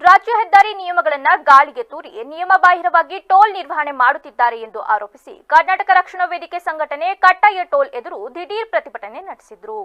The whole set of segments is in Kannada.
ರಾಜ್ಯ ಹೆದ್ದಾರಿ ನಿಯಮಗಳನ್ನು ಗಾಳಿಗೆ ತೂರಿ ನಿಯಮ ಬಾಹಿರವಾಗಿ ಟೋಲ್ ನಿರ್ವಹಣೆ ಮಾಡುತ್ತಿದ್ದಾರೆ ಎಂದು ಆರೋಪಿಸಿ ಕರ್ನಾಟಕ ರಕ್ಷಣಾ ವೇದಿಕೆ ಸಂಘಟನೆ ಕಟ್ಟಾಯ ಟೋಲ್ ಎದುರು ದಿಢೀರ್ ಪ್ರತಿಭಟನೆ ನಡೆಸಿದರು.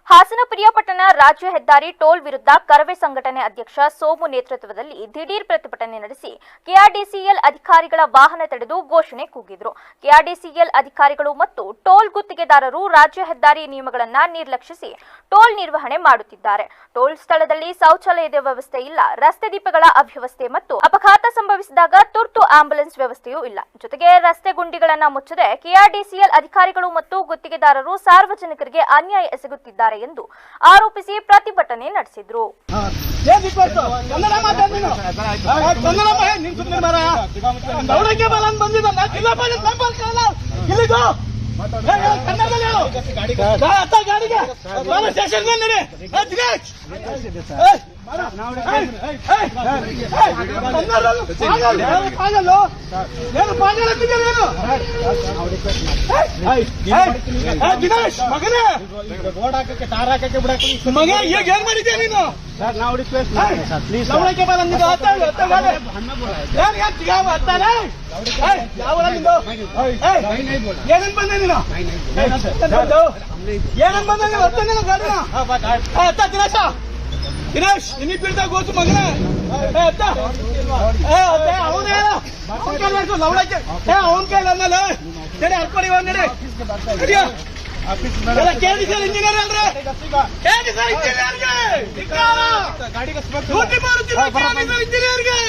ಹಾಸನ ಪ್ರಿಯಾಪಟ್ಟಣ ರಾಜ್ಯ ಹೆದ್ದಾರಿ ಟೋಲ್ ವಿರುದ್ಧ ಕರವೇ ಸಂಘಟನೆ ಅಧ್ಯಕ್ಷ ಸೋಮು ನೇತೃತ್ವದಲ್ಲಿ ದಿಢೀರ್ ಪ್ರತಿಭಟನೆ ನಡೆಸಿ ಕೆಆರ್ಡಿಸಿಎಲ್ ಅಧಿಕಾರಿಗಳ ವಾಹನ ತಡೆದು ಘೋಷಣೆ ಕೂಗಿದ್ರು. ಕೆಆರ್ಡಿಸಿಎಲ್ ಅಧಿಕಾರಿಗಳು ಮತ್ತು ಟೋಲ್ ಗುತ್ತಿಗೆದಾರರು ರಾಜ್ಯ ಹೆದ್ದಾರಿ ನಿಯಮಗಳನ್ನು ನಿರ್ಲಕ್ಷಿಸಿ ಟೋಲ್ ನಿರ್ವಹಣೆ ಮಾಡುತ್ತಿದ್ದಾರೆ. ಟೋಲ್ ಸ್ಥಳದಲ್ಲಿ ಶೌಚಾಲಯದ ವ್ಯವಸ್ಥೆ ಇಲ್ಲ, ರಸ್ತೆ ದೀಪಗಳ ಅವ್ಯವಸ್ಥೆ ಮತ್ತು ಅಪಘಾತ ಸಂಭವಿಸಿದಾಗ ತುರ್ತು ಆಂಬ್ಯುಲೆನ್ಸ್ ವ್ಯವಸ್ಥೆಯೂ ಇಲ್ಲ. ಜೊತೆಗೆ ರಸ್ತೆ ಗುಂಡಿಗಳನ್ನು ಮುಚ್ಚದೆ ಕೆಆರ್ಡಿಸಿಎಲ್ ಅಧಿಕಾರಿಗಳು ಮತ್ತು ಗುತ್ತಿಗೆದಾರರು ಸಾರ್ವಜನಿಕರಿಗೆ ಅನ್ಯಾಯ ಎಸಗುತ್ತಿದ್ದಾರೆ ಎಂದು ಆರೋಪಿಸಿ ಪ್ರತಿಭಟನೆ ನಡೆಸಿದರು. ದಿನೇಶ್ ಮಗನೇ ರೋಡ್ ಹಾಕಕ್ಕೆ ಟಾರ್ ಹಾಕಕ್ಕೆ ಬಿಡಕ್ಕೆ ಮಗ ಈಗ ಏನ್ ಮಾಡಿದ್ಯಾ ನೀನು? ಏನನ್ ಬಂದೆ ನೀನು? ಏನನ್ ಬಂದೆ ನೀನು? ಗಾಡಿನ ದಿನೇಶ ದಿನೇಶ್ ನಿನ್ನ ಬೀಳ್ತಾ ಗೋತು ಮಗನೇ ಅವನೇ ಲವಳಕ್ಕೆ ಅವನ್ ಕೈಲಿ ಅನ್ನಲ್ಲ ನಡೆ ಅರ್ಪಡಿ ನಡೆ ಕೇಳಿ ಸರ್ ಇಂಜಿನಿಯರ್ ಅಲ್ರಿ ಹೇಳಿ ಸರ್ ಇಂಜಿನಿಯರ್ಗೆ ಡ್ಯೂಟಿ ಮಾಡುತ್ತಿಲ್ಲ ಇಂಜಿನಿಯರ್ಗೆ